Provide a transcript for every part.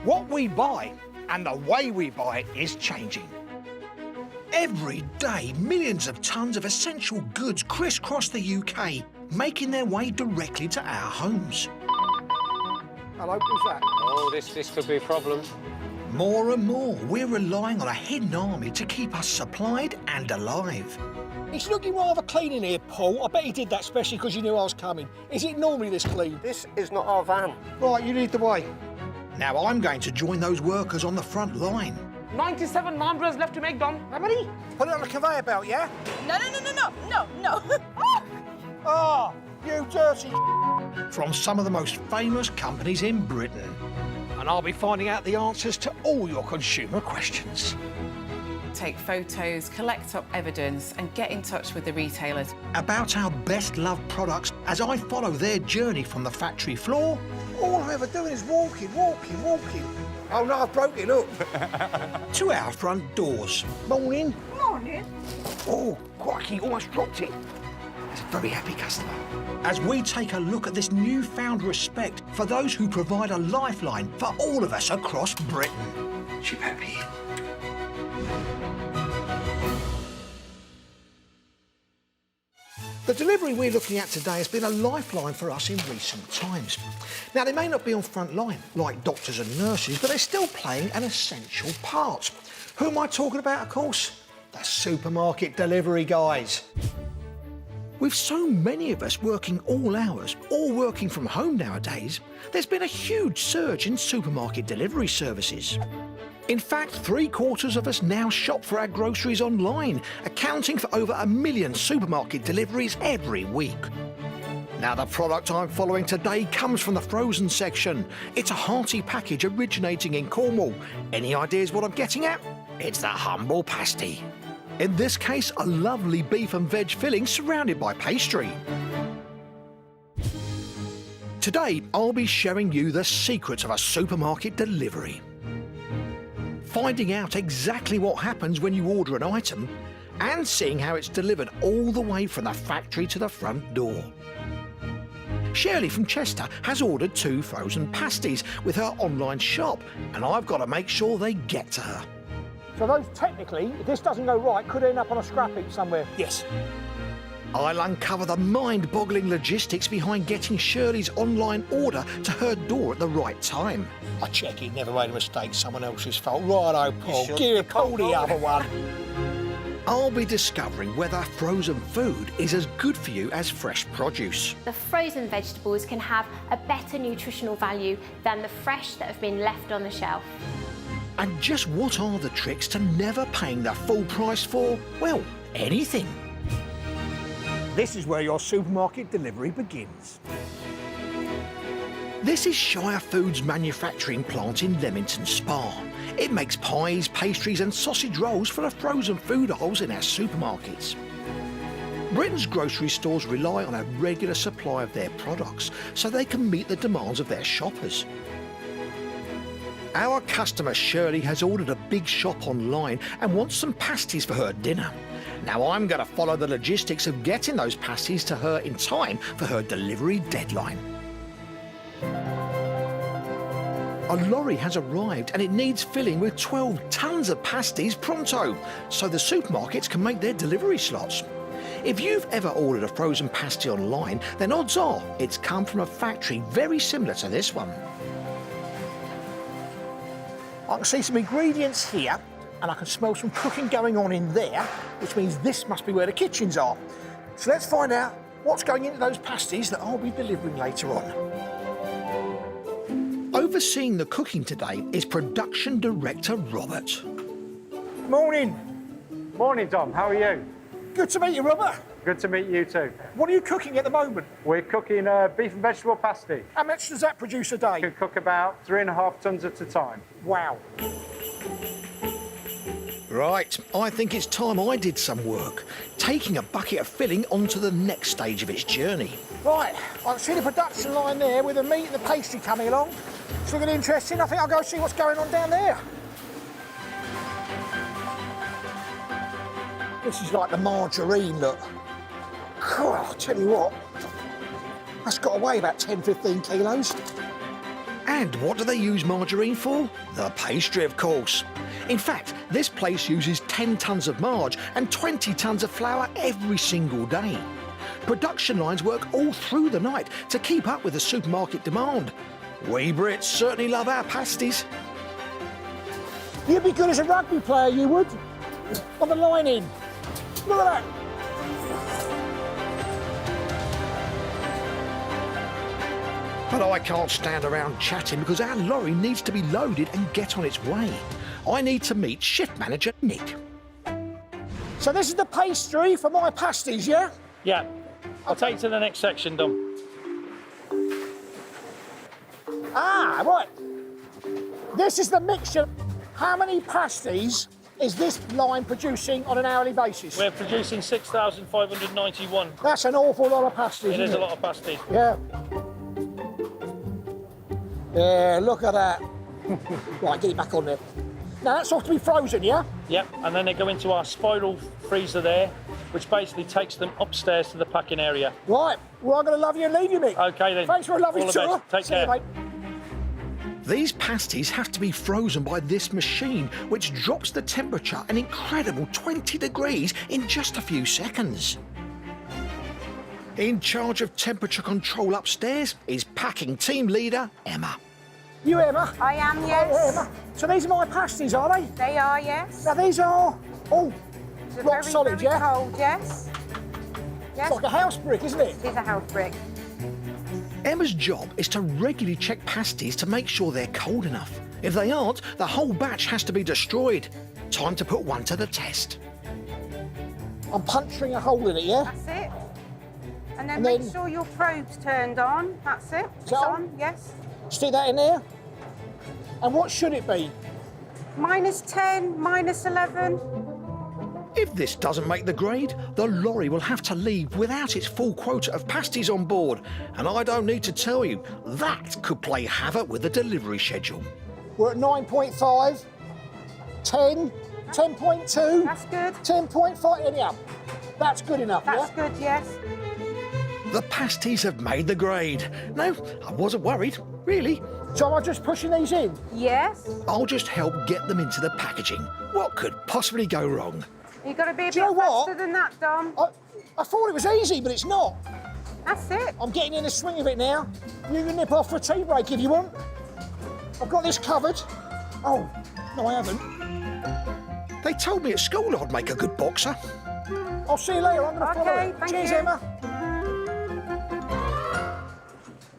What we buy and the way we buy it is changing. Every day, millions of tons of essential goods crisscross the UK, making their way directly to our homes. Hello, who's that? Oh, this could be a problem. More and more, we're relying on a hidden army to keep us supplied and alive. It's looking rather clean in here, Paul. I bet he did that especially because you knew I was coming. Is it normally this clean? This is not our van. Right, you lead the way. Now I'm going to join those workers on the front line. 97 marbles left to make, Dom. How many? Put it on the conveyor belt, yeah? No. Ah, you dirty... From some of the most famous companies in Britain. And I'll be finding out the answers to all your consumer questions. Take photos, collect up evidence and get in touch with the retailers. About our best loved products as I follow their journey from the factory floor. All I'm ever doing is walking. Oh no, I've broken up. To our front doors. Morning. Oh, crikey, almost dropped it. That's a very happy customer. As we take a look at this newfound respect for those who provide a lifeline for all of us across Britain. Sheep happy. The delivery we're looking at today has been a lifeline for us in recent times. Now, they may not be on front line, like doctors and nurses, but they're still playing an essential part. Who am I talking about, of course? The supermarket delivery guys. With so many of us working all hours, or working from home nowadays, there's been a huge surge in supermarket delivery services. In fact, 3/4 of us now shop for our groceries online, accounting for over 1 million supermarket deliveries every week. Now, the product I'm following today comes from the frozen section. It's a hearty package originating in Cornwall. Any ideas what I'm getting at? It's the humble pasty. In this case, a lovely beef and veg filling surrounded by pastry. Today, I'll be showing you the secrets of a supermarket delivery. Finding out exactly what happens when you order an item and seeing how it's delivered all the way from the factory to the front door. Shirley from Chester has ordered 2 frozen pasties with her online shop, and I've got to make sure they get to her. So those, technically, if this doesn't go right, could end up on a scrap heap somewhere. Yes. I'll uncover the mind-boggling logistics behind getting Shirley's online order to her door at the right time. I check it, never made a mistake, someone else's fault. Righto, Paul. Sure. Give it, Paul, the other one. I'll be discovering whether frozen food is as good for you as fresh produce. The frozen vegetables can have a better nutritional value than the fresh that have been left on the shelf. And just what are the tricks to never paying the full price for, well, anything? This is where your supermarket delivery begins. This is Shire Foods manufacturing plant in Leamington Spa. It makes pies, pastries and sausage rolls for the frozen food aisles in our supermarkets. Britain's grocery stores rely on a regular supply of their products so they can meet the demands of their shoppers. Our customer Shirley has ordered a big shop online and wants some pasties for her dinner. Now I'm going to follow the logistics of getting those pasties to her in time for her delivery deadline. A lorry has arrived and it needs filling with 12 tons of pasties pronto, so the supermarkets can make their delivery slots. If you've ever ordered a frozen pasty online, then odds are it's come from a factory very similar to this one. I can see some ingredients here, and I can smell some cooking going on in there, which means this must be where the kitchens are. So let's find out what's going into those pasties that I'll be delivering later on. Overseeing the cooking today is production director Robert. Morning. Morning, Dom. How are you? Good to meet you, Robert. Good to meet you too. What are you cooking at the moment? We're cooking beef and vegetable pasty. How much does that produce a day? We can cook about 3.5 tons at a time. Wow. Right, I think it's time I did some work, taking a bucket of filling onto the next stage of its journey. Right, I can see the production line there with the meat and the pastry coming along. It's looking interesting. I think I'll go see what's going on down there. This is like the margarine, look. I'll tell you what, that's got to weigh about 10, 15 kilos. And what do they use margarine for? The pastry, of course. In fact, this place uses 10 tonnes of marge and 20 tonnes of flour every single day. Production lines work all through the night to keep up with the supermarket demand. We Brits certainly love our pasties. You'd be good as a rugby player, you would. On the line in. Look at that. But I can't stand around chatting because our lorry needs to be loaded and get on its way. I need to meet shift manager Nick. So this is the pastry for my pasties, yeah? Yeah. I'll take you to the next section, Dom. Ah, right. This is the mixture. How many pasties is this line producing on an hourly basis? We're producing 6,591. That's an awful lot of pasties, It is isn't a lot of pasties. Yeah. Yeah, look at that. Right, get it back on there. Now that's off to be frozen, yeah? Yep, and then they go into our spiral freezer there, which basically takes them upstairs to the packing area. Right, well, I'm going to love you and leave you, Mick. Okay then. Thanks for a lovely All the tour. best. Take See you, care. mate. These pasties have to be frozen by this machine, which drops the temperature an incredible 20 degrees in just a few seconds. In charge of temperature control upstairs is packing team leader Emma. You, Emma? I am, Oh, yes. Emma. So these are my pasties, are they? They are, yes. Now these are all They're rock very, solid, very yeah? cold, yes. Yes, It's like a house brick, isn't it? it is a house brick. Emma's job is to regularly check pasties to make sure they're cold enough. If they aren't, the whole batch has to be destroyed. Time to put one to the test. I'm puncturing a hole in it, yeah? That's it. And then And make then- sure your probe's turned on. That's it. It's that on? on, yes. Stick that in there. And what should it be? -10, -11. If this doesn't make the grade, the lorry will have to leave without its full quota of pasties on board. And I don't need to tell you, that could play havoc with the delivery schedule. We're at 9.5, 10, 10.2, That's good. 10.5, anyhow. That's good enough, That's yeah? good, yes. The pasties have made the grade. No, I wasn't worried, really. So am I just pushing these in? Yes. I'll just help get them into the packaging. What could possibly go wrong? You've got to be a Do you bit know what? faster than that, Dom. I thought it was easy, but it's not. That's it. I'm getting in the swing of it now. You can nip off for a tea break if you want. I've got this covered. Oh, no, I haven't. They told me at school I'd make a good boxer. I'll see you later. I'm going to follow Okay, it. thank Cheers, you. Emma.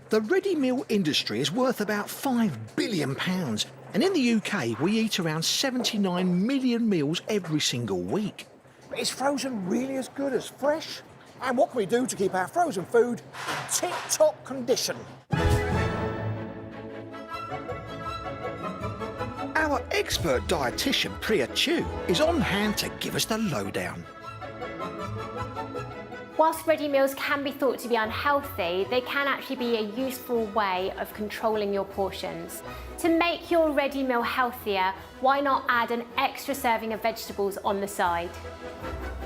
The ready meal industry is worth about £5 billion. And in the UK, we eat around 79 million meals every single week. But is frozen really as good as fresh? And what can we do to keep our frozen food in tip-top condition? Our expert dietitian, Priya Chu, is on hand to give us the lowdown. Whilst ready meals can be thought to be unhealthy, they can actually be a useful way of controlling your portions. To make your ready meal healthier, why not add an extra serving of vegetables on the side?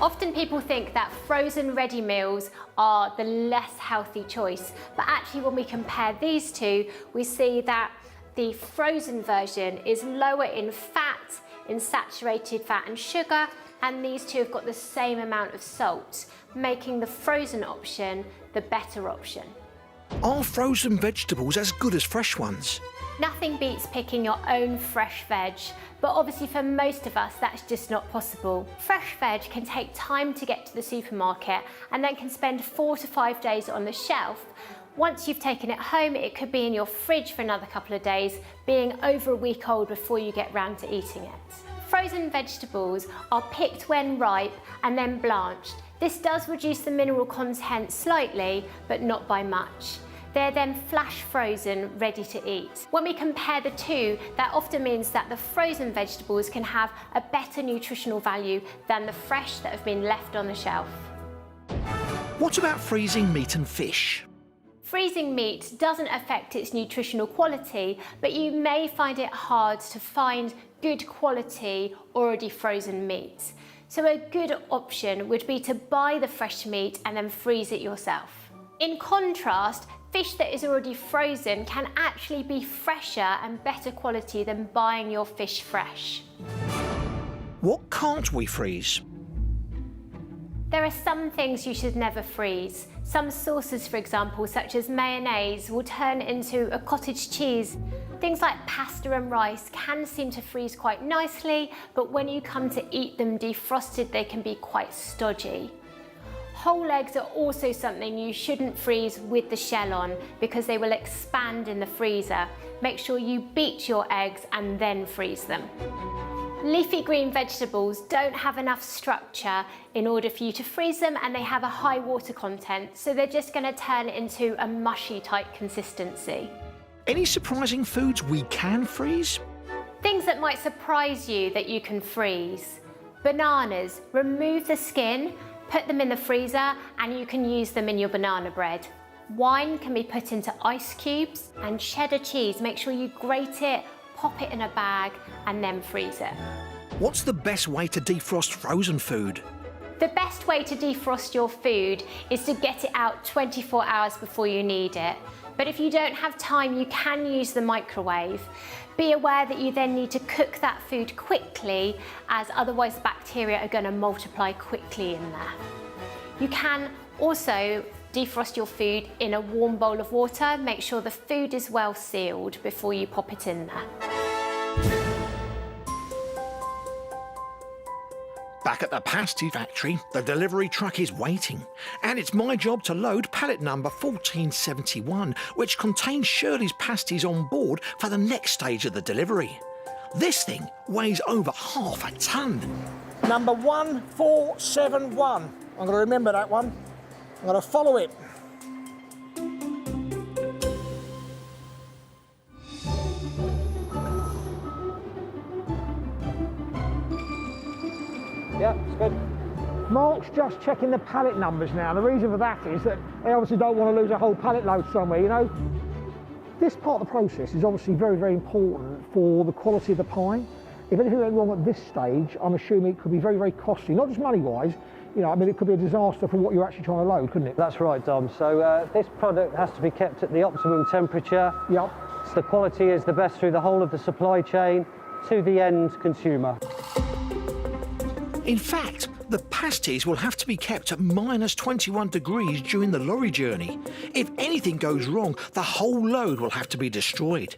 Often people think that frozen ready meals are the less healthy choice, but actually when we compare these two, we see that the frozen version is lower in fat, in saturated fat and sugar, and these two have got the same amount of salt, making the frozen option the better option. Are frozen vegetables as good as fresh ones? Nothing beats picking your own fresh veg, but obviously for most of us that's just not possible. Fresh veg can take time to get to the supermarket and then can spend 4 to 5 days on the shelf. Once you've taken it home, it could be in your fridge for another couple of days, being over a week old before you get round to eating it. Frozen vegetables are picked when ripe and then blanched. This does reduce the mineral content slightly, but not by much. They're then flash frozen, ready to eat. When we compare the two, that often means that the frozen vegetables can have a better nutritional value than the fresh that have been left on the shelf. What about freezing meat and fish? Freezing meat doesn't affect its nutritional quality, but you may find it hard to find good quality already frozen meat. So a good option would be to buy the fresh meat and then freeze it yourself. In contrast, Fish that is already frozen can actually be fresher and better quality than buying your fish fresh. What can't we freeze? There are some things you should never freeze. Some sauces, for example, such as mayonnaise, will turn into a cottage cheese. Things like pasta and rice can seem to freeze quite nicely, but when you come to eat them defrosted, they can be quite stodgy. Whole eggs are also something you shouldn't freeze with the shell on because they will expand in the freezer. Make sure you beat your eggs and then freeze them. Leafy green vegetables don't have enough structure in order for you to freeze them, and they have a high water content, so they're just going to turn into a mushy type consistency. Any surprising foods we can freeze? Things that might surprise you that you can freeze. Bananas, remove the skin, put them in the freezer, and you can use them in your banana bread. Wine can be put into ice cubes, and cheddar cheese, make sure you grate it, pop it in a bag, and then freeze it. What's the best way to defrost frozen food? The best way to defrost your food is to get it out 24 hours before you need it. But if you don't have time, you can use the microwave. Be aware that you then need to cook that food quickly, as otherwise bacteria are going to multiply quickly in there. You can also defrost your food in a warm bowl of water. Make sure the food is well sealed before you pop it in there. Back at the pasty factory, the delivery truck is waiting, and it's my job to load pallet number 1471, which contains Shirley's pasties on board for the next stage of the delivery. This thing weighs over half a tonne. Number 1471. I'm going to remember that one. I'm going to follow it. Yeah, it's good. Mark's just checking the pallet numbers now. The reason for that is that they obviously don't want to lose a whole pallet load somewhere, you know. This part of the process is obviously very, very important for the quality of the pie. If anything went wrong at this stage, I'm assuming it could be very, very costly, not just money-wise. You know, I mean, it could be a disaster for what you're actually trying to load, couldn't it? That's right, Dom. So this product has to be kept at the optimum temperature. Yep. So the quality is the best through the whole of the supply chain to the end consumer. In fact, the pasties will have to be kept at -21 degrees during the lorry journey. If anything goes wrong, the whole load will have to be destroyed.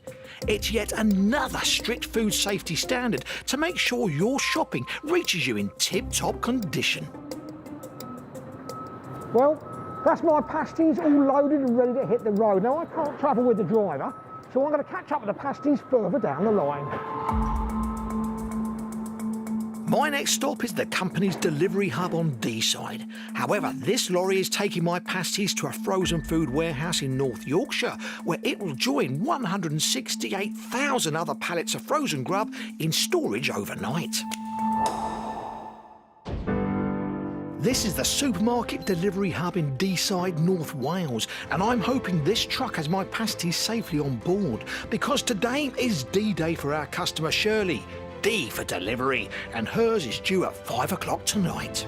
It's yet another strict food safety standard to make sure your shopping reaches you in tip-top condition. Well, that's my pasties all loaded and ready to hit the road. Now, I can't travel with the driver, so I'm going to catch up with the pasties further down the line. My next stop is the company's delivery hub on D-side. However, this lorry is taking my pasties to a frozen food warehouse in North Yorkshire, where it will join 168,000 other pallets of frozen grub in storage overnight. This is the supermarket delivery hub in D-side, North Wales, and I'm hoping this truck has my pasties safely on board, because today is D-Day for our customer Shirley. D for delivery, and hers is due at 5 o'clock tonight.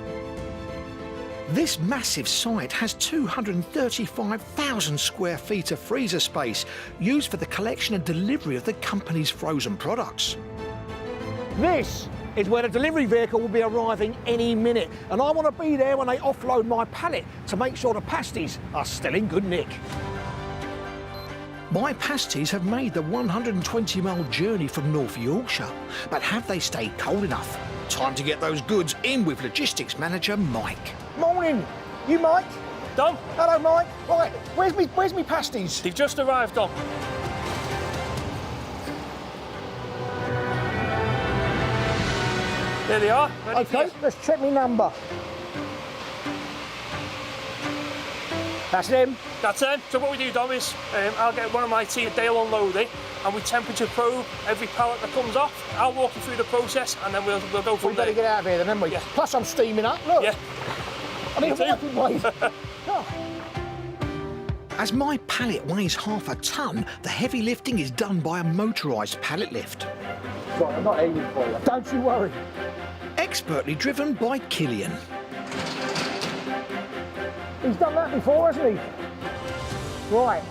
This massive site has 235,000 square feet of freezer space, used for the collection and delivery of the company's frozen products. This is where the delivery vehicle will be arriving any minute, and I want to be there when they offload my pallet to make sure the pasties are still in good nick. My pasties have made the 120-mile journey from North Yorkshire, but have they stayed cold enough? Time to get those goods in with logistics manager Mike. Morning. You Mike? Dom, Hello Mike. Right, where's me pasties? they've just arrived, Dom. There they are. Ready for Okay, you. let's check me number. That's them. That's it. So what we do, Dom, is I'll get one of my team, they'll unload it, and we temperature probe every pallet that comes off. I'll walk you through the process, and then we'll go from We there. better get out of here then, haven't we? Yeah. Plus I'm steaming up, look. Yeah. I need a Me too. wiping blade. Oh. As my pallet weighs half a tonne, the heavy lifting is done by a motorised pallet lift. Right, I'm not aiming for you. Don't you worry. Expertly driven by Killian. He's done that before, hasn't he? Right,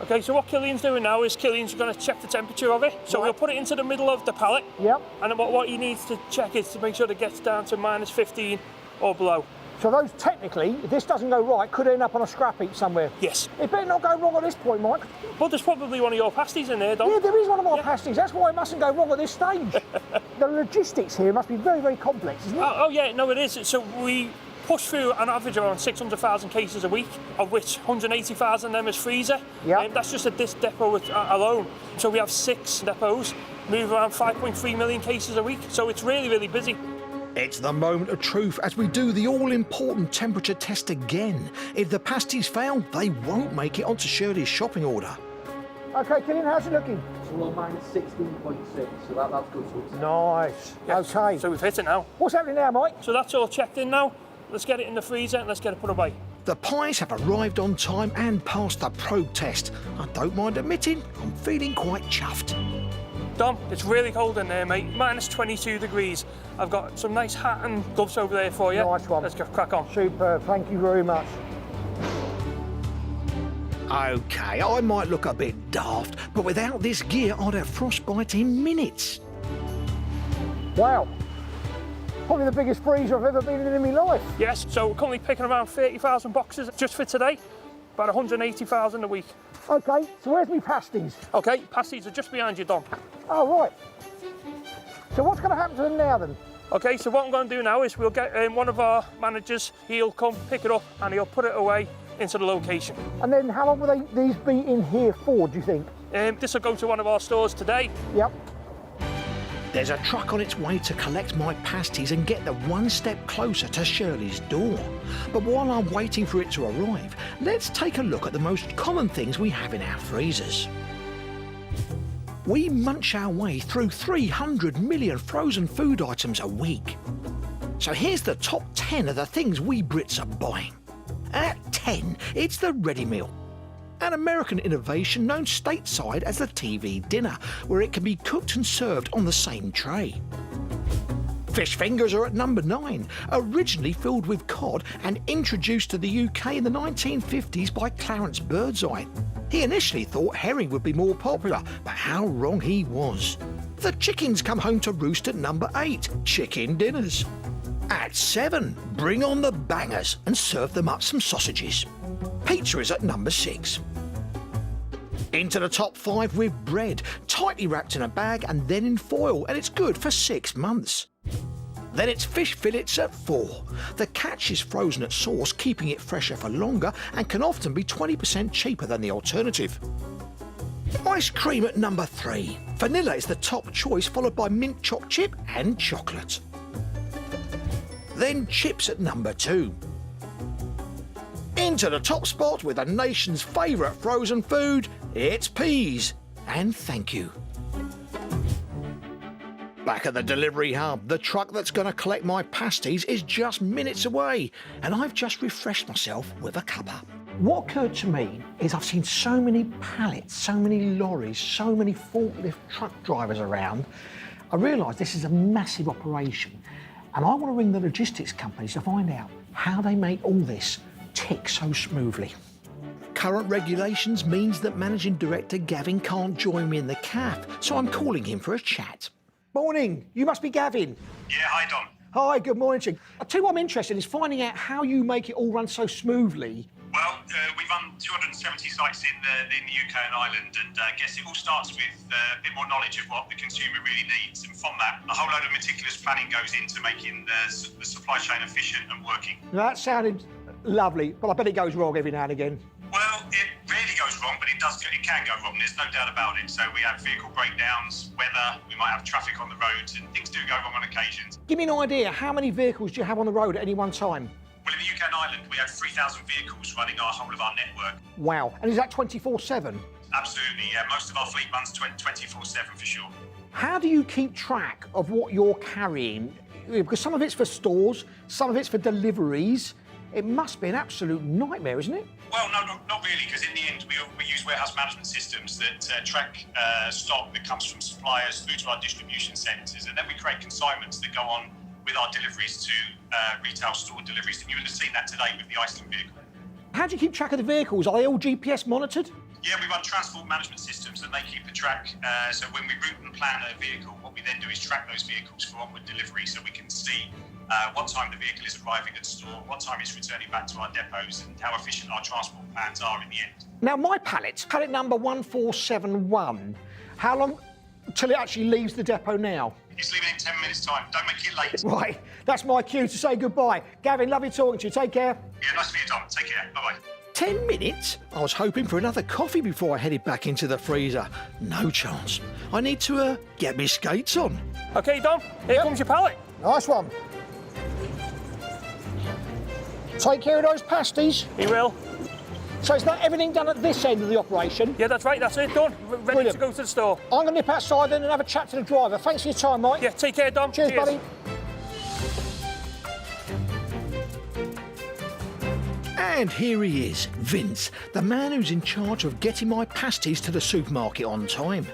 Okay, so what Killian's doing now is Killian's going to check the temperature of it. So we'll put it into the middle of the pallet. Yep. And then what he needs to check is to make sure it gets down to minus 15 or below. So those technically, if this doesn't go right, could end up on a scrap heap somewhere. Yes. It better not go wrong at this point, Mike. But there's probably one of your pasties in there, Dom. Yeah, there is one of my pasties. That's why it mustn't go wrong at this stage. The logistics here must be very, very complex, isn't it? Oh, yeah, no, it is. So we push through an average around 600,000 cases a week, of which 180,000 of them is freezer. Yeah. And that's just at this depot alone. So we have 6 depots, move around 5.3 million cases a week. So it's really, really busy. It's the moment of truth as we do the all-important temperature test again. If the pasties fail, they won't make it onto Shirley's shopping order. OK, Killian, how's it looking? So we're on minus 16.6, so that's good. So Nice. Yeah. OK. So we've hit it now. What's happening now, Mike? So that's all checked in now. Let's get it in the freezer and let's get it put away. The pies have arrived on time and passed the probe test. I don't mind admitting, I'm feeling quite chuffed. Dom, it's really cold in there, mate. Minus 22 degrees. I've got some nice hat and gloves over there for you. Nice one. Let's go crack on. Superb, thank you very much. OK, I might look a bit daft, but without this gear, I'd have frostbite in minutes. Wow. Probably the biggest freezer I've ever been in my life. Yes, so we're currently picking around 30,000 boxes just for today. About 180,000 a week. OK, so where's my pasties? OK, pasties are just behind you, Dom. Oh, right. So what's going to happen to them now, then? OK, so what I'm going to do now is we'll get one of our managers, he'll come pick it up and he'll put it away into the location. And then how long will these be in here for, do you think? This will go to one of our stores today. Yep. There's a truck on its way to collect my pasties and get them one step closer to Shirley's door. But while I'm waiting for it to arrive, let's take a look at the most common things we have in our freezers. We munch our way through 300 million frozen food items a week. So here's the top 10 of the things we Brits are buying. At 10, it's the ready meal. An American innovation known stateside as the TV dinner, where it can be cooked and served on the same tray. Fish fingers are at number 9, originally filled with cod and introduced to the UK in the 1950s by Clarence Birdseye. He initially thought herring would be more popular, but how wrong he was. The chickens come home to roost at number 8, chicken dinners. At 7, bring on the bangers and serve them up some sausages. Pizza is at number 6. Into the top 5 with bread, tightly wrapped in a bag and then in foil, and it's good for 6 months. Then it's fish fillets at 4. The catch is frozen at source, keeping it fresher for longer and can often be 20% cheaper than the alternative. Ice cream at number 3. Vanilla is the top choice, followed by mint choc chip and chocolate. Then chips at number 2. Into the top spot with the nation's favourite frozen food, it's peas. And thank you. Back at the delivery hub, the truck that's going to collect my pasties is just minutes away, and I've just refreshed myself with a cuppa. What occurred to me is I've seen so many pallets, so many lorries, so many forklift truck drivers around. I realised this is a massive operation, and I want to ring the logistics companies to find out how they make all this tick so smoothly. Current regulations means that Managing Director Gavin can't join me in the CAF, so I'm calling him for a chat. Morning, you must be Gavin. Yeah, hi Dom. Hi, good morning to you. I tell you what I'm interested in is finding out how you make it all run so smoothly. Well, we run 270 sites in the UK and Ireland, and I guess it all starts with a bit more knowledge of what the consumer really needs, and from that, a whole load of meticulous planning goes into making the supply chain efficient and working. That sounded lovely, but I bet it goes wrong every now and again. Well, it rarely goes wrong, but it can go wrong, there's no doubt about it. So we have vehicle breakdowns, weather, we might have traffic on the roads, and things do go wrong on occasions. Give me an idea, how many vehicles do you have on the road at any one time? Well, in the UK and Ireland, we have 3,000 vehicles running our whole of our network. Wow, and is that 24/7? Absolutely, yeah. Most of our fleet runs 24/7 for sure. How do you keep track of what you're carrying? Because some of it's for stores, some of it's for deliveries. It must be an absolute nightmare, isn't it? Well, no, not really, because in the end, we use warehouse management systems that track stock that comes from suppliers through to our distribution centres, and then we create consignments that go on with our deliveries to retail store deliveries. And you would have seen that today with the Iceland vehicle. How do you keep track of the vehicles? Are they all GPS monitored? Yeah, we run transport management systems and they keep a track. So when we route and plan a vehicle, what we then do is track those vehicles for onward delivery so we can see what time the vehicle is arriving at store, what time it's returning back to our depots and how efficient our transport plans are in the end. Now, my pallet number 1471, how long till it actually leaves the depot now? It's leaving in 10 minutes' time. Don't make it late. Right, that's my cue to say goodbye. Gavin, lovely talking to you. Take care. Yeah, nice to meet you, Tom. Take care. Bye-bye. 10 minutes? I was hoping for another coffee before I headed back into the freezer. No chance. I need to get my skates on. OK, Dom, here comes your pallet. Nice one. Take care of those pasties. He will. So is that everything done at this end of the operation? Yeah, that's right, that's it, done. Ready Brilliant. to go to the store. I'm going to nip outside then and have a chat to the driver. Thanks for your time, Mike. Yeah, take care, Dom. Cheers, buddy. And here he is, Vince, the man who's in charge of getting my pasties to the supermarket on time.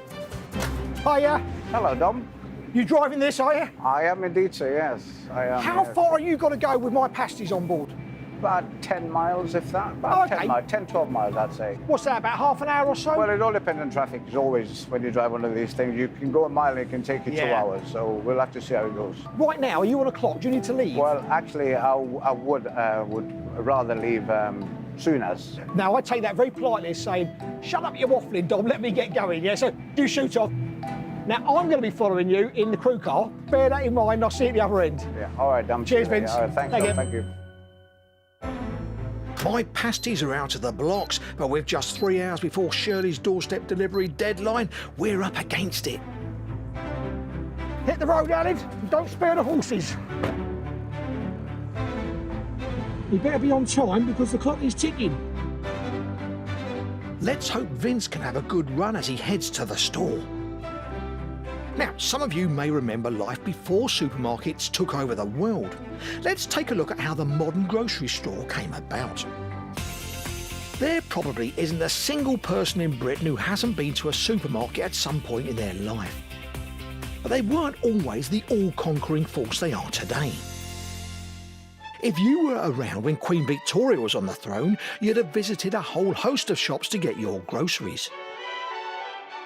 Hiya. Hello, Dom. You driving this, are you? I am indeed, sir, yes. I am. How yes. far are you going to go with my pasties on board? About 10 miles, if that. About 10, 12 miles, I'd say. What's that, about half an hour or so? Well, it all depends on traffic. As always, when you drive one of these things, you can go a mile and it can take you 2 hours. So we'll have to see how it goes. Right now, are you on a clock? Do you need to leave? Well, actually, I would rather leave soon as. Now, I take that very politely as saying, shut up your waffling, Dom, let me get going, yeah? So, you shoot off. Now, I'm going to be following you in the crew car. Bear that in mind, I'll see you at the other end. Yeah, all right, Dom. Cheers, Vince. All right, thanks, Dom. Thank you. My pasties are out of the blocks, but with just 3 hours before Shirley's doorstep delivery deadline, we're up against it. Hit the road, Alan. Don't spare the horses. You better be on time because the clock is ticking. Let's hope Vince can have a good run as he heads to the store. Now, some of you may remember life before supermarkets took over the world. Let's take a look at how the modern grocery store came about. There probably isn't a single person in Britain who hasn't been to a supermarket at some point in their life. But they weren't always the all-conquering force they are today. If you were around when Queen Victoria was on the throne, you'd have visited a whole host of shops to get your groceries.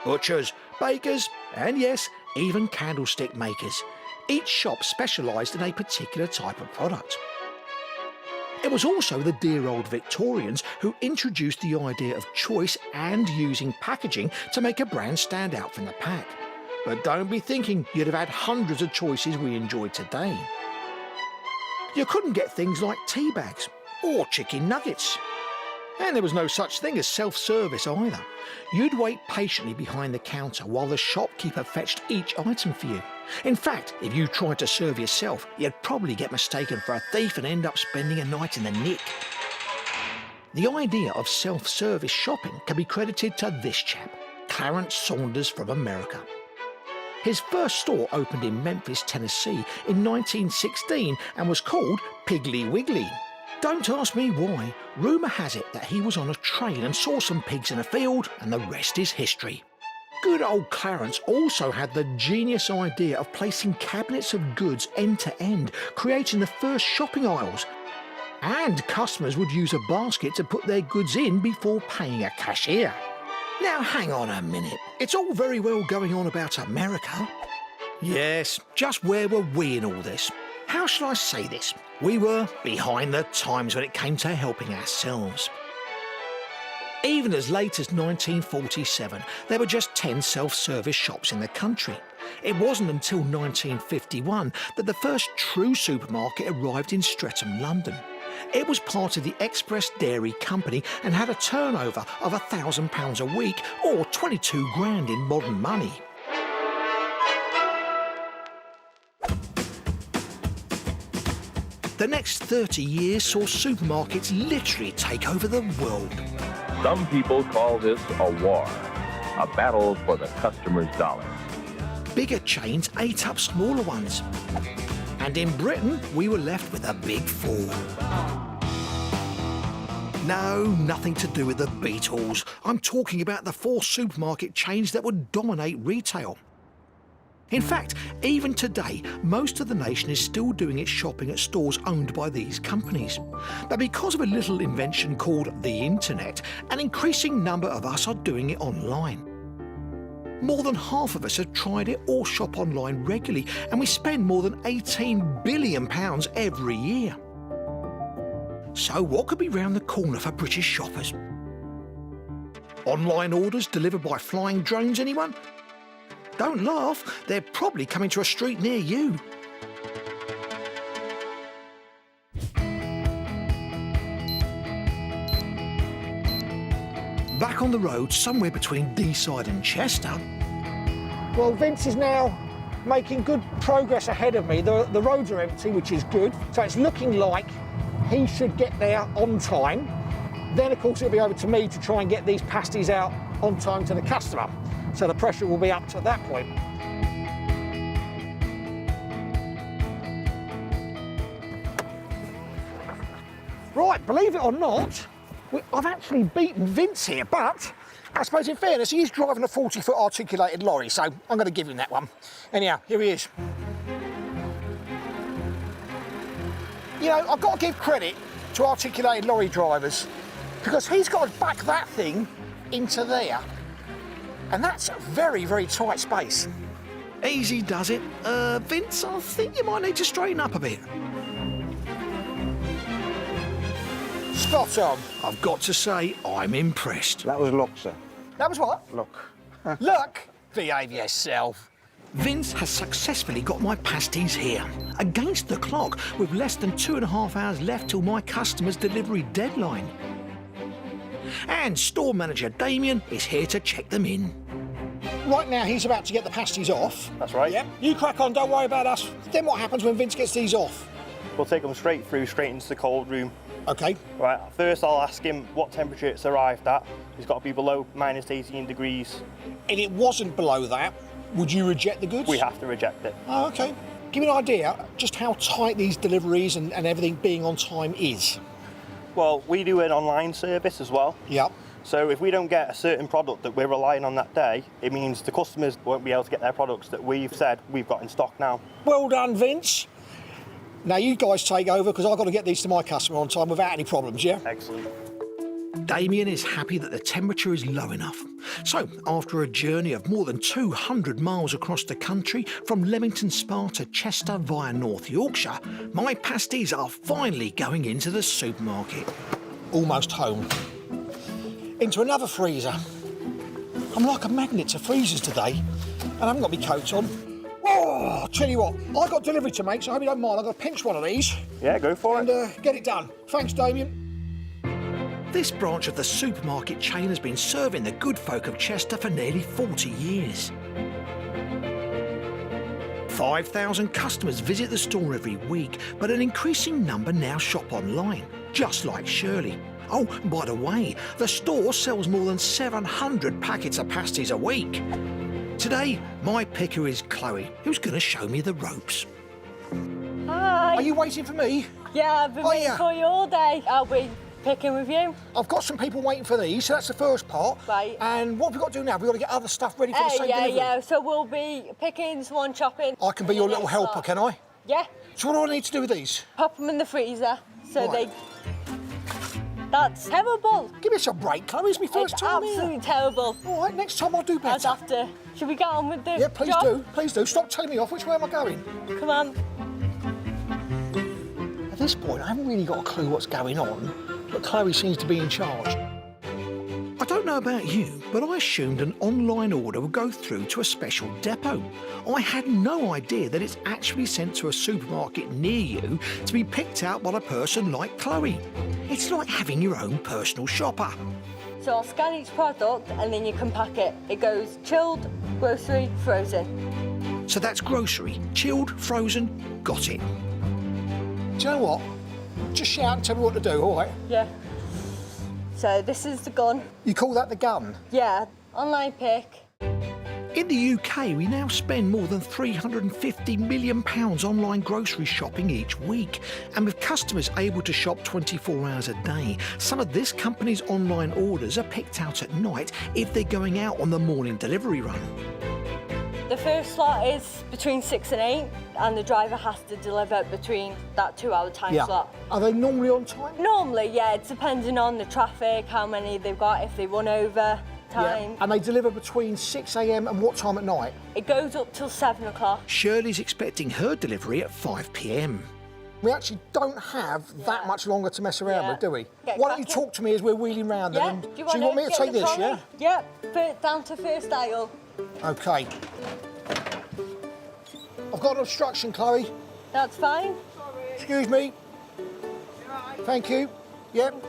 Butchers, bakers, and yes, even candlestick makers. Each shop specialised in a particular type of product. It was also the dear old Victorians who introduced the idea of choice and using packaging to make a brand stand out from the pack. But don't be thinking you'd have had hundreds of choices we enjoy today. You couldn't get things like tea bags or chicken nuggets. And there was no such thing as self-service either. You'd wait patiently behind the counter while the shopkeeper fetched each item for you. In fact, if you tried to serve yourself, you'd probably get mistaken for a thief and end up spending a night in the nick. The idea of self-service shopping can be credited to this chap, Clarence Saunders from America. His first store opened in Memphis, Tennessee in 1916 and was called Piggly Wiggly. Don't ask me why. Rumour has it that he was on a train and saw some pigs in a field, and the rest is history. Good old Clarence also had the genius idea of placing cabinets of goods end to end, creating the first shopping aisles. And customers would use a basket to put their goods in before paying a cashier. Now hang on a minute. It's all very well going on about America. Yes, just where were we in all this? How shall I say this? We were behind the times when it came to helping ourselves. Even as late as 1947, there were just 10 self-service shops in the country. It wasn't until 1951 that the first true supermarket arrived in Streatham, London. It was part of the Express Dairy Company and had a turnover of £1,000 a week, or 22 grand in modern money. The next 30 years saw supermarkets literally take over the world. Some people call this a war, a battle for the customer's dollar. Bigger chains ate up smaller ones. And in Britain, we were left with a big four. No, nothing to do with the Beatles. I'm talking about the 4 supermarket chains that would dominate retail. In fact, even today, most of the nation is still doing its shopping at stores owned by these companies. But because of a little invention called the internet, an increasing number of us are doing it online. More than half of us have tried it or shop online regularly, and we spend more than £18 billion every year. So what could be round the corner for British shoppers? Online orders delivered by flying drones, anyone? Don't laugh, they're probably coming to a street near you. Back on the road, somewhere between Deeside and Chester. Well, Vince is now making good progress ahead of me. The roads are empty, which is good. So it's looking like he should get there on time. Then, of course, it'll be over to me to try and get these pasties out on time to the customer. So the pressure will be up to that point. Right, believe it or not, I've actually beaten Vince here, but I suppose in fairness, he is driving a 40-foot articulated lorry, so I'm going to give him that one. Anyhow, here he is. You know, I've got to give credit to articulated lorry drivers because he's got to back that thing into there. And that's a very, very tight space. Easy does it. Vince, I think you might need to straighten up a bit. Spot on. I've got to say, I'm impressed. That was luck, sir. That was what? Luck. Look, behave yourself. Vince has successfully got my pasties here, against the clock, with less than 2.5 hours left till my customer's delivery deadline. And store manager Damien is here to check them in. Right now, he's about to get the pasties off. That's right. Yep. You crack on, don't worry about us. Then what happens when Vince gets these off? We'll take them straight into the cold room. OK. Right, first I'll ask him what temperature it's arrived at. It's got to be below -18 degrees. And it wasn't below that. Would you reject the goods? We have to reject it. Oh, OK. Give me an idea just how tight these deliveries and everything being on time is. Well, we do an online service as well. Yep. So if we don't get a certain product that we're relying on that day, it means the customers won't be able to get their products that we've said we've got in stock now. Well done, Vince. Now you guys take over because I've got to get these to my customer on time without any problems, yeah? Excellent. Damien is happy that the temperature is low enough. So, after a journey of more than 200 miles across the country, from Leamington Spa to Chester via North Yorkshire, my pasties are finally going into the supermarket. Almost home. Into another freezer. I'm like a magnet to freezers today, and I haven't got my coat on. Oh, tell you what, I've got delivery to make, so I hope you don't mind. I've got to pinch one of these. Yeah, go for it. And get it done. Thanks, Damien. This branch of the supermarket chain has been serving the good folk of Chester for nearly 40 years. 5,000 customers visit the store every week, but an increasing number now shop online, just like Shirley. Oh, by the way, the store sells more than 700 packets of pasties a week. Today, my picker is Chloe, who's going to show me the ropes. Hi. Are you waiting for me? Yeah, I've been waiting for you all day. I'll be picking with you. I've got some people waiting for these, so that's the first part. Right. And what have we got to do now? We've got to get other stuff ready for the same delivery. Yeah, so we'll be picking, one chopping. I can be your little helper, can I? Yeah. So what do I need to do with these? Pop them in the freezer, so Right. That's terrible. Give me some break, Chloe. It's my first time here. Absolutely terrible. All right, next time I'll do better. I'd have to. Should we get on with the Yeah, please job? do. Please do. Stop telling me off. Which way am I going? Come on. At this point, I haven't really got a clue what's going on, but Chloe seems to be in charge. I don't know about you, but I assumed an online order would go through to a special depot. I had no idea that it's actually sent to a supermarket near you to be picked out by a person like Chloe. It's like having your own personal shopper. So I'll scan each product and then you can pack it. It goes chilled, grocery, frozen. So that's grocery, chilled, frozen, got it. Do you know what? Just shout and tell me what to do, all right? Yeah. So this is the gun. You call that the gun? Yeah, online pick. In the UK, we now spend more than £350 million online grocery shopping each week. And with customers able to shop 24 hours a day, some of this company's online orders are picked out at night if they're going out on the morning delivery run. The first slot is between 6 and 8, and the driver has to deliver between that 2-hour time slot. Are they normally on time? Normally, yeah, it's depending on the traffic, how many they've got, if they run over time. Yeah. And they deliver between 6 a.m. and what time at night? It goes up till 7 o'clock. Shirley's expecting her delivery at 5 p.m. We actually don't have that much longer to mess around with, do we? Why don't you talk to me as we're wheeling round Yeah. them? Do you So you want me to get take the this, trolley? yeah? Yep, down to first aisle. OK. I've got an obstruction, Chloe. That's fine. Excuse me. Thank you. Yep.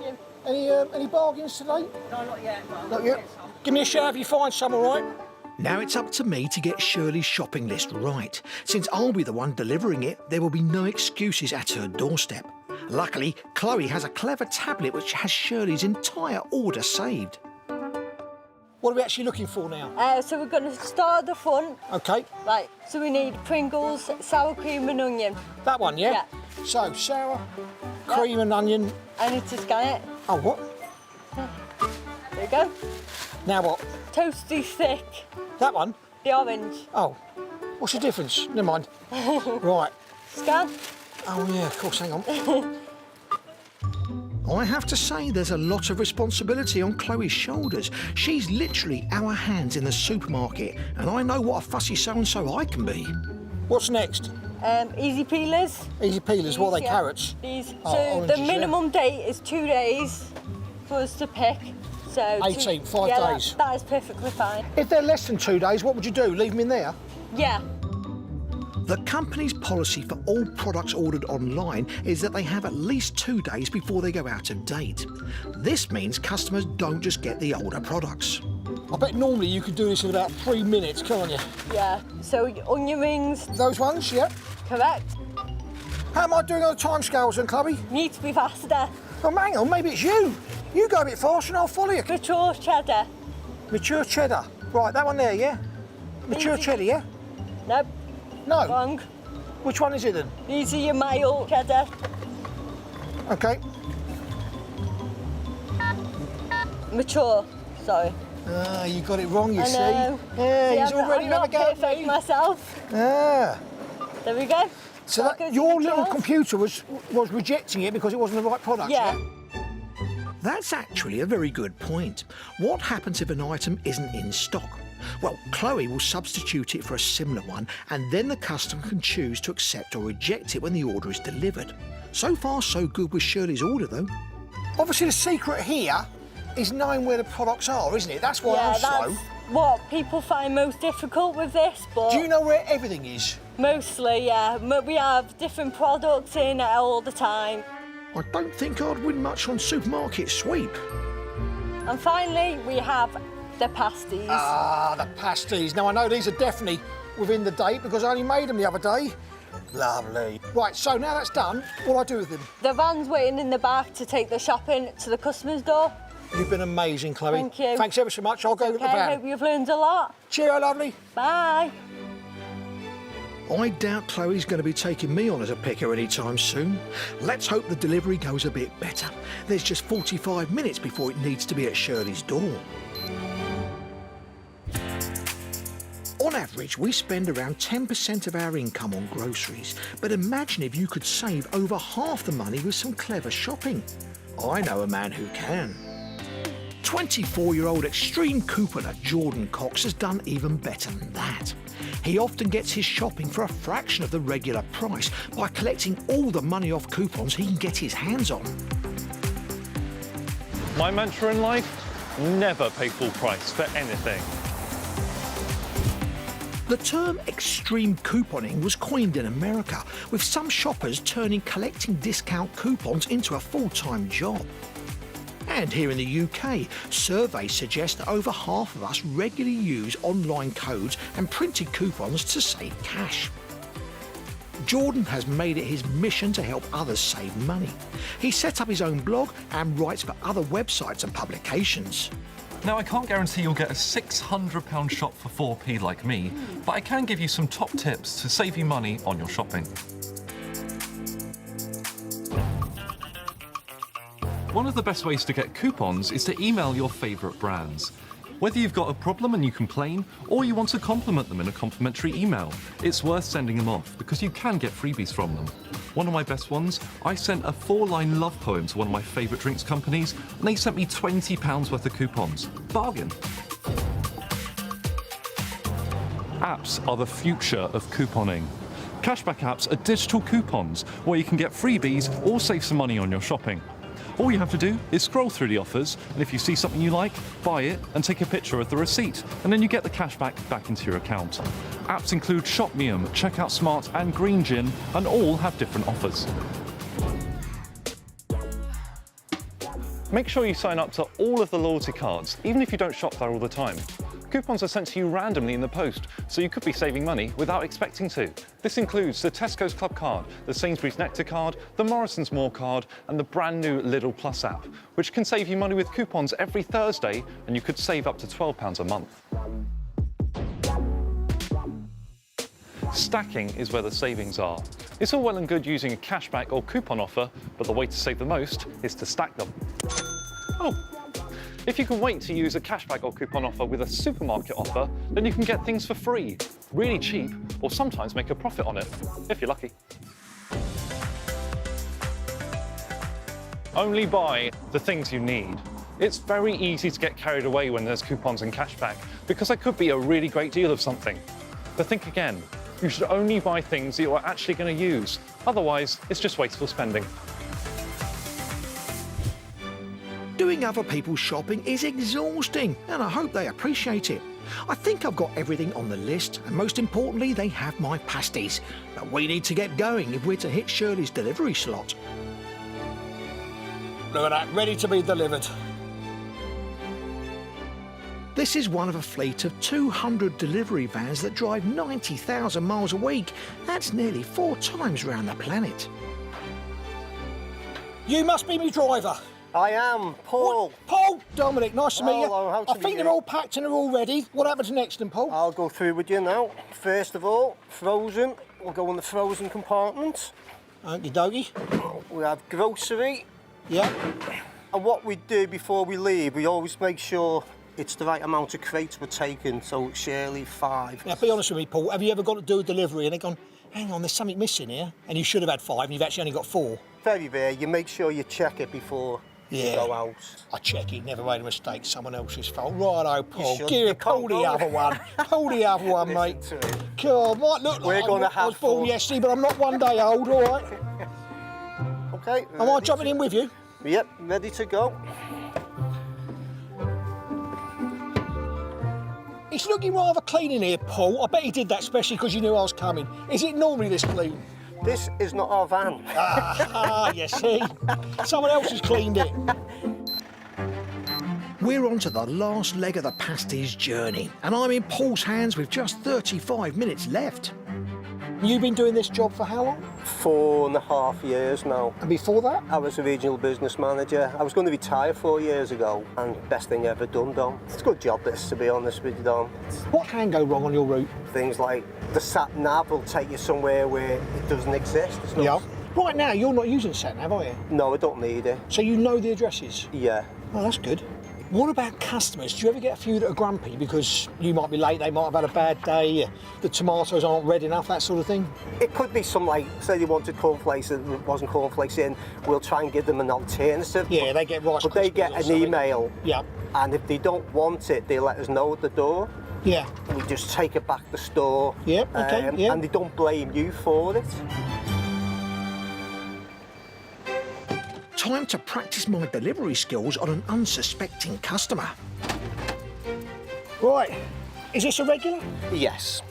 Thank you. Any bargains today? No, not yet. Not yet. Give me a shout if you find some, all right? Now it's up to me to get Shirley's shopping list right. Since I'll be the one delivering it, there will be no excuses at her doorstep. Luckily, Chloe has a clever tablet which has Shirley's entire order saved. What are we actually looking for now? So we're going to start at the front. OK. Right, so we need Pringles, sour cream and onion. That one, yeah? Yeah. So, sour, cream and onion. I need to scan it. Oh, what? There you go. Now what? Toasty thick. That one? The orange. Oh, what's the difference? Never mind. Right. Scan. Oh, yeah, of course, hang on. I have to say there's a lot of responsibility on Chloe's shoulders. She's literally our hands in the supermarket, and I know what a fussy so-and-so I can be. What's next? Easy peelers. Easy peelers, what are they, Yeah. carrots? These. Oh, So oranges, the yeah. minimum date is 2 days for us to pick. So 18, 5 yeah, days. That is perfectly fine. If they're less than 2 days, what would you do? Leave them in there? Yeah. The company's policy for all products ordered online is that they have at least 2 days before they go out of date. This means customers don't just get the older products. I bet normally you could do this in about 3 minutes, can't you? Yeah. So onion rings. Those ones, yep. Correct. How am I doing on the timescales then, Chloe? Need to be faster. Oh, hang on, maybe it's you. You go a bit faster and I'll follow you. Mature cheddar. Mature cheddar. Right, that one there, yeah? Mature Easy. cheddar, yeah? Nope. No. Wrong. Which one is it then? These are your mild cheddar. OK. Mature. Sorry. Ah, you got it wrong, you I see. know. Yeah, See, he's already I'm not navigating perfect me. myself. Ah. There we go. So That that, goes your in the little drawers. computer was rejecting it because it wasn't the right product, Yeah. That's actually a very good point. What happens if an item isn't in stock? Well, Chloe will substitute it for a similar one, and then the customer can choose to accept or reject it when the order is delivered. So far, so good with Shirley's order, though. Obviously, the secret here is knowing where the products are, isn't it? That's why Yeah, I'm that's slow. what people find most difficult with this, but... Do you know where everything is? Mostly, yeah. We have different products in all the time. I don't think I'd win much on supermarket sweep. And finally, we have the pasties. Ah, the pasties. Now, I know these are definitely within the date because I only made them the other day. Lovely. Right, so now that's done, what do I do with them? The van's waiting in the back to take the shopping to the customer's door. You've been amazing, Chloe. Thank you. Thanks ever so much. I'll go to the Okay, van. hope you've learned a lot. Cheerio, lovely. Bye. I doubt Chloe's going to be taking me on as a picker anytime soon. Let's hope the delivery goes a bit better. There's just 45 minutes before it needs to be at Shirley's door. On average, we spend around 10% of our income on groceries, but imagine if you could save over half the money with some clever shopping. I know a man who can. 24-year-old extreme couponer Jordan Cox has done even better than that. He often gets his shopping for a fraction of the regular price by collecting all the money off coupons he can get his hands on. My mantra in life, never pay full price for anything. The term extreme couponing was coined in America, with some shoppers turning collecting discount coupons into a full-time job. And here in the UK, surveys suggest that over half of us regularly use online codes and printed coupons to save cash. Jordan has made it his mission to help others save money. He set up his own blog and writes for other websites and publications. Now, I can't guarantee you'll get a £600 shop for 4p like me, but I can give you some top tips to save you money on your shopping. One of the best ways to get coupons is to email your favourite brands. Whether you've got a problem and you complain, or you want to compliment them in a complimentary email, it's worth sending them off because you can get freebies from them. One of my best ones, I sent a 4-line love poem to one of my favourite drinks companies, and they sent me £20 worth of coupons. Bargain. Apps are the future of couponing. Cashback apps are digital coupons where you can get freebies or save some money on your shopping. All you have to do is scroll through the offers, and if you see something you like, buy it and take a picture of the receipt, and then you get the cashback back into your account. Apps include Shopmium, Checkout Smart and Green Gin, and all have different offers. Make sure you sign up to all of the loyalty cards, even if you don't shop there all the time. Coupons are sent to you randomly in the post, so you could be saving money without expecting to. This includes the Tesco's Club card, the Sainsbury's Nectar card, the Morrison's More card, and the brand new Lidl Plus app, which can save you money with coupons every Thursday, and you could save up to £12 a month. Stacking is where the savings are. It's all well and good using a cashback or coupon offer, but the way to save the most is to stack them. Oh. If you can wait to use a cashback or coupon offer with a supermarket offer, then you can get things for free, really cheap, or sometimes make a profit on it, if you're lucky. Only buy the things you need. It's very easy to get carried away when there's coupons and cashback, because there could be a really great deal of something. But think again. You should only buy things that you are actually going to use. Otherwise, it's just wasteful spending. Doing other people's shopping is exhausting, and I hope they appreciate it. I think I've got everything on the list, and most importantly, they have my pasties. But we need to get going if we're to hit Shirley's delivery slot. Look at that, ready to be delivered. This is one of a fleet of 200 delivery vans that drive 90,000 miles a week. That's nearly 4 times round the planet. You must be my driver. I am, Paul. What? Paul, Dominic, nice to meet you. Hello, how I think they're all packed and they're all ready. What happens next then, Paul? I'll go through with you now. First of all, frozen. We'll go in the frozen compartment. Okie dokie. We have grocery. Yeah. And what we do before we leave, we always make sure it's the right amount of crates we're taking. So Shirley, 5. Now, be honest with me, Paul. Have you ever got to do a delivery and they've gone, hang on, there's something missing here, and you should have had 5 and you've actually only got 4? Very rare. You make sure you check it before you go out. I check it, never made a mistake, someone else's fault. Righto, Paul. should. Give You it, pull can't the go. other one. Pull the other one, mate. God, might look We're like gonna I have was born fun. yesterday, but I'm not one day old, all right? Okay. Am I jumping in with you? Yep, ready to go. It's looking rather clean in here, Paul. I bet he did that especially because you knew I was coming. Is it normally this clean? This is not our van. You see? Someone else has cleaned it. We're on to the last leg of the pasties journey, and I'm in Paul's hands with just 35 minutes left. You've been doing this job for how long? 4.5 years now. And before that? I was a regional business manager. I was going to retire 4 years ago, and best thing ever done, Dom. It's a good job, this, to be honest with you, Dom. What can go wrong on your route? Things like the sat nav will take you somewhere where it doesn't exist. It's not... Yeah. Right now, you're not using sat nav, are you? No, I don't need it. So you know the addresses? Yeah. Oh, that's good. What about customers? Do you ever get a few that are grumpy because you might be late, they might have had a bad day, the tomatoes aren't red enough, that sort of thing? It could be some, like, say they wanted cornflakes and there wasn't cornflakes in, we'll try and give them an alternative. Yeah, they get Rice But they Krispies get or an something. email. Yeah. And if they don't want it, they let us know at the door. Yeah. We just take it back to the store. Yep, okay, yeah. And they don't blame you for it. Time to practice my delivery skills on an unsuspecting customer. Right. Is this a regular? Yes.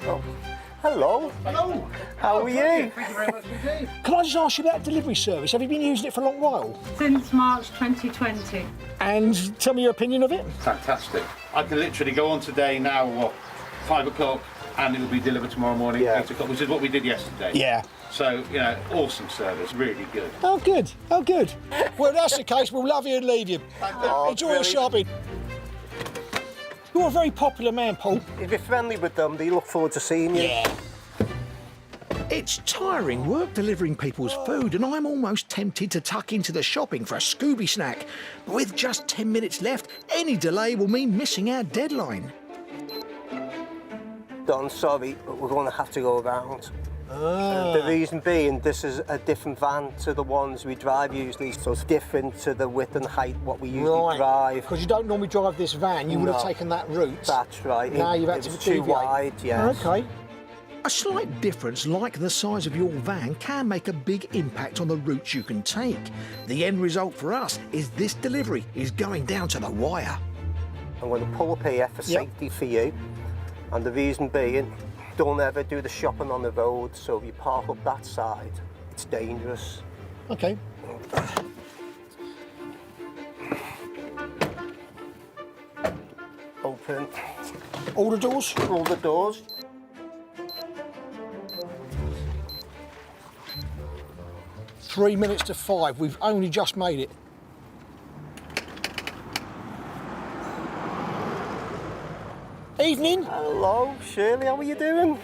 Oh, hello. Hello. How are you? Thank you very much indeed. Can I just ask you about delivery service? Have you been using it for a long while? Since March 2020. And tell me your opinion of it. Fantastic. I can literally go on today now, what, 5 o'clock, and it'll be delivered tomorrow morning, 8 o'clock, which is what we did yesterday. Yeah. So, you know, awesome service, really good. Oh, good. Oh, good. Well, if that's the case, we'll love you and leave you. Enjoy your shopping. You're a very popular man, Paul. If you're friendly with them, they look forward to seeing you. Yeah. It's tiring work delivering people's food, and I'm almost tempted to tuck into the shopping for a Scooby snack. But with just 10 minutes left, any delay will mean missing our deadline. Don, sorry, but we're going to have to go around. The reason being, this is a different van to the ones we drive usually, so it's different to the width and height what we usually drive. Because you don't normally drive this van, you would have taken that route. That's right. Now you've had to too deviate. wide, yes. Okay. A slight difference like the size of your van can make a big impact on the routes you can take. The end result for us is this delivery is going down to the wire. I'm going to pull up here for safety for you, and the reason being, don't ever do the shopping on the road, so if you park up that side, it's dangerous. Okay. Open. All the doors? All the doors. Three minutes to 5. We've only just made it. Evening. Hello, Shirley, how are you doing?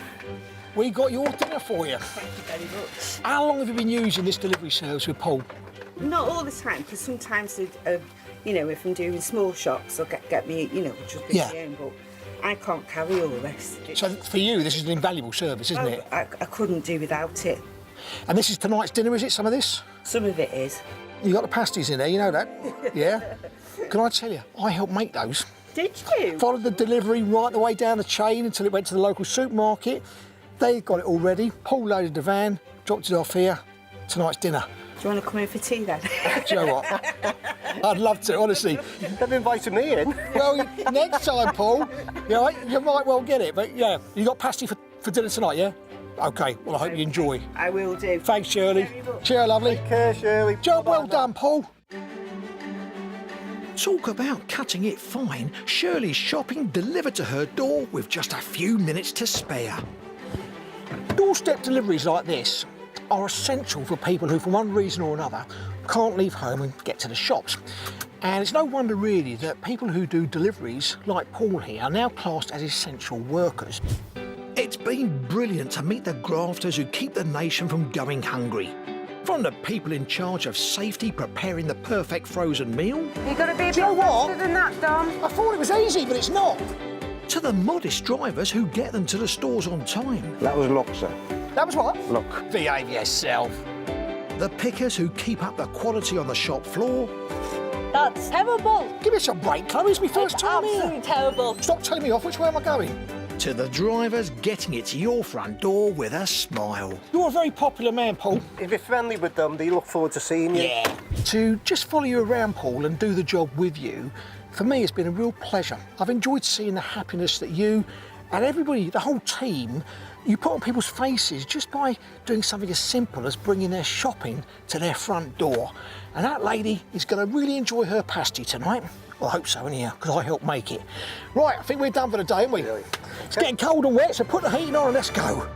We got your dinner for you. Thank you very much. How long have you been using this delivery service with Paul? Not all the time, because sometimes, you know, if I'm doing small shops, they'll get me, you know, just be my own, but I can't carry all this. So for you, this is an invaluable service, isn't it? I couldn't do without it. And this is tonight's dinner, is it, some of this? Some of it is. You got the pasties in there, you know that? Yeah? Can I tell you, I helped make those. Did you? Followed the delivery right the way down the chain until it went to the local supermarket. They got it all ready. Paul loaded the van, dropped it off here. Tonight's dinner. Do you want to come in for tea then? Do you know what? I'd love to, honestly. They've invited me in. Well, next time, Paul, you might well get it. But yeah, you got pasty for dinner tonight, yeah? OK, well, I hope you enjoy. I will do. Thanks, Shirley. Cheers, lovely. Take care, Shirley. Job well done, Paul. Talk about cutting it fine. Shirley's shopping delivered to her door with just a few minutes to spare. Doorstep deliveries like this are essential for people who, for one reason or another, can't leave home and get to the shops. And it's no wonder really that people who do deliveries, like Paul here, are now classed as essential workers. It's been brilliant to meet the grafters who keep the nation from going hungry. From the people in charge of safety preparing the perfect frozen meal. You got to be a Do you know bit what? faster than that, Dom. I thought it was easy, but it's not. To the modest drivers who get them to the stores on time. That was luck, sir. That was what? Luck. Behave yourself. The pickers who keep up the quality on the shop floor. That's terrible. Give us a break, Chloe. It's my first time here. Absolutely terrible. Stop telling me off. Which way am I going? To the drivers getting it to your front door with a smile. You're a very popular man, Paul. If you're friendly with them, they look forward to seeing you. Yeah. To just follow you around, Paul, and do the job with you, for me, it's been a real pleasure. I've enjoyed seeing the happiness that you and everybody, the whole team, you put on people's faces just by doing something as simple as bringing their shopping to their front door. And that lady is going to really enjoy her pasty tonight. Well, I hope so, anyhow, because I helped make it. Right, I think we're done for the day, aren't we? It's getting cold and wet, so put the heating on and let's go.